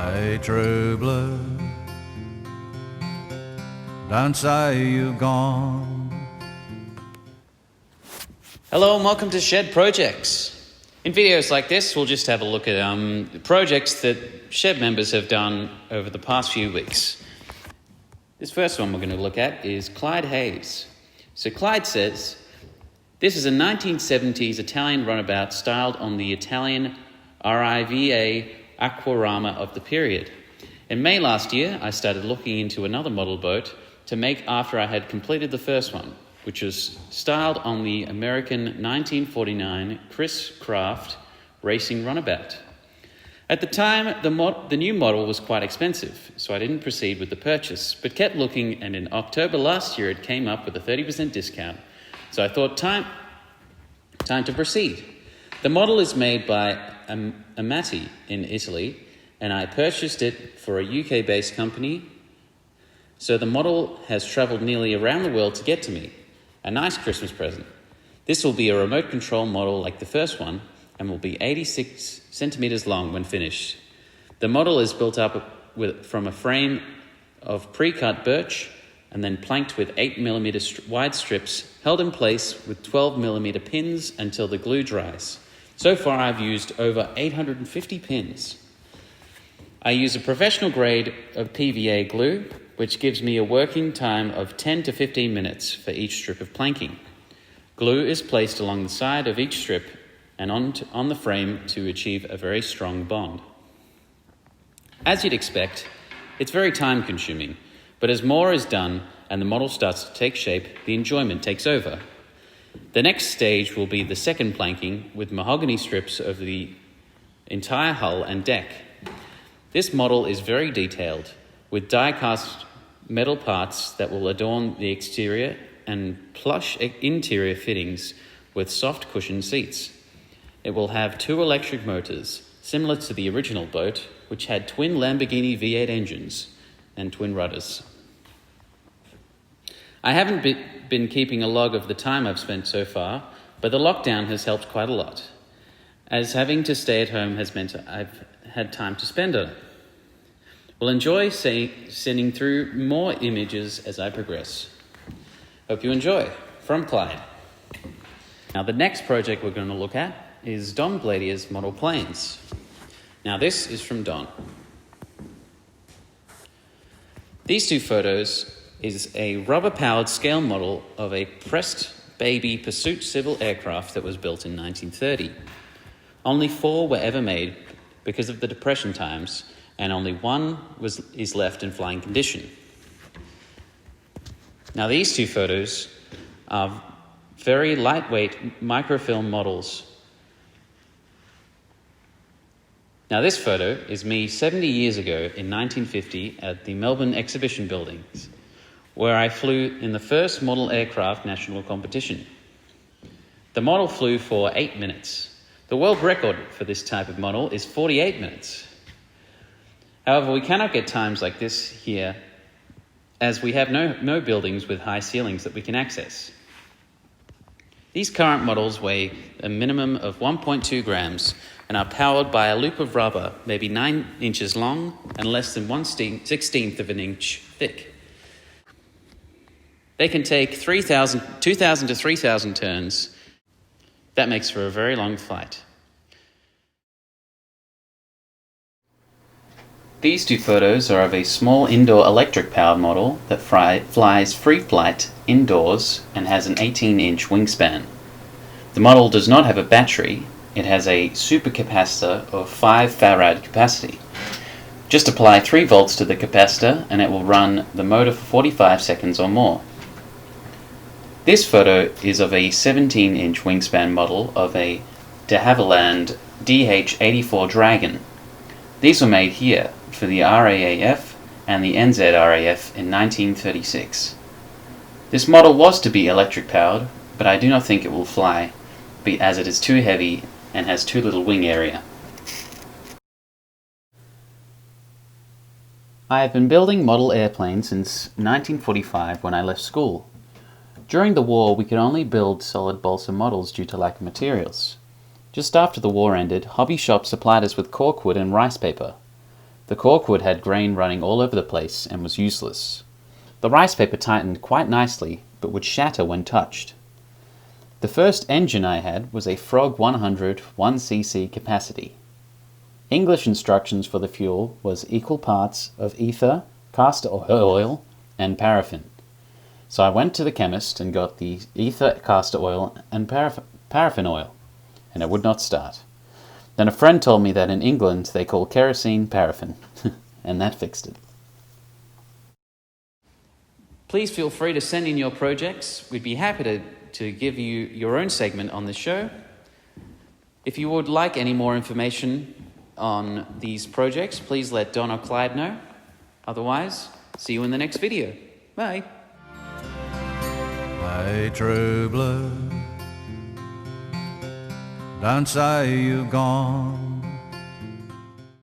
Hey, true blue, don't say you've gone. Hello and welcome to Shed Projects. In videos like this, we'll just have a look at projects that Shed members have done over the past few weeks. This first one we're going to look at is Clyde Hayes. So Clyde says, this is a 1970s Italian runabout styled on the Italian Riva Aquarama of the period. In May last year, I started looking into another model boat to make after I had completed the first one, which was styled on the American 1949 Chris Craft racing runabout. At the time, the new model was quite expensive, so I didn't proceed with the purchase, but kept looking, and in October last year it came up with a 30% discount. So I thought, time to proceed. The model is made by Amati in Italy, and I purchased it for a UK-based company, so the model has travelled nearly around the world to get to me. A nice Christmas present. This will be a remote control model like the first one and will be 86 centimetres long when finished. The model is built up from a frame of pre-cut birch and then planked with 8mm wide strips held in place with 12mm pins until the glue dries. So far I've used over 850 pins. I use a professional grade of PVA glue, which gives me a working time of 10 to 15 minutes for each strip of planking. Glue is placed along the side of each strip and on the frame to achieve a very strong bond. As you'd expect, it's very time consuming, but as more is done and the model starts to take shape, the enjoyment takes over. The next stage will be the second planking with mahogany strips over the entire hull and deck. This model is very detailed, with die-cast metal parts that will adorn the exterior and plush interior fittings with soft cushioned seats. It will have 2 electric motors, similar to the original boat, which had twin Lamborghini V8 engines and twin rudders. I haven't been keeping a log of the time I've spent so far, but the lockdown has helped quite a lot, as having to stay at home has meant I've had time to spend on it. We'll enjoy sending through more images as I progress. Hope you enjoy. From Clyde. Now the next project we're going to look at is Don Bladier's model planes. Now this is from Don. These 2 photos is a rubber-powered scale model of a pressed baby Pursuit civil aircraft that was built in 1930. Only 4 were ever made because of the Depression times, and only 1 is left in flying condition. Now these 2 photos are very lightweight microfilm models. Now this photo is me 70 years ago in 1950 at the Melbourne Exhibition Buildings, where I flew in the first model aircraft national competition. The model flew for 8 minutes. The world record for this type of model is 48 minutes. However, we cannot get times like this here, as we have no buildings with high ceilings that we can access. These current models weigh a minimum of 1.2 grams and are powered by a loop of rubber, maybe 9 inches long and less than 1/16 of an inch thick. They can take 2,000 to 3,000 turns. That makes for a very long flight. These 2 photos are of a small indoor electric-powered model that flies free flight indoors and has an 18-inch wingspan. The model does not have a battery. It has a supercapacitor of 5 farad capacity. Just apply 3 volts to the capacitor and it will run the motor for 45 seconds or more. This photo is of a 17-inch wingspan model of a de Havilland DH-84 Dragon. These were made here for the RAAF and the NZRAF in 1936. This model was to be electric powered, but I do not think it will fly, as it is too heavy and has too little wing area. I have been building model airplanes since 1945 when I left school. During the war, we could only build solid balsa models due to lack of materials. Just after the war ended, hobby shops supplied us with corkwood and rice paper. The corkwood had grain running all over the place and was useless. The rice paper tightened quite nicely, but would shatter when touched. The first engine I had was a Frog 100 1cc capacity. English instructions for the fuel was equal parts of ether, castor oil, and paraffin. So I went to the chemist and got the ether, castor oil, and paraffin oil, and it would not start. Then a friend told me that in England they call kerosene paraffin, and that fixed it. Please feel free to send in your projects. We'd be happy to give you your own segment on the show. If you would like any more information on these projects, please let Don or Clyde know. Otherwise, see you in the next video. Bye. Hey, true blue, don't say you've gone.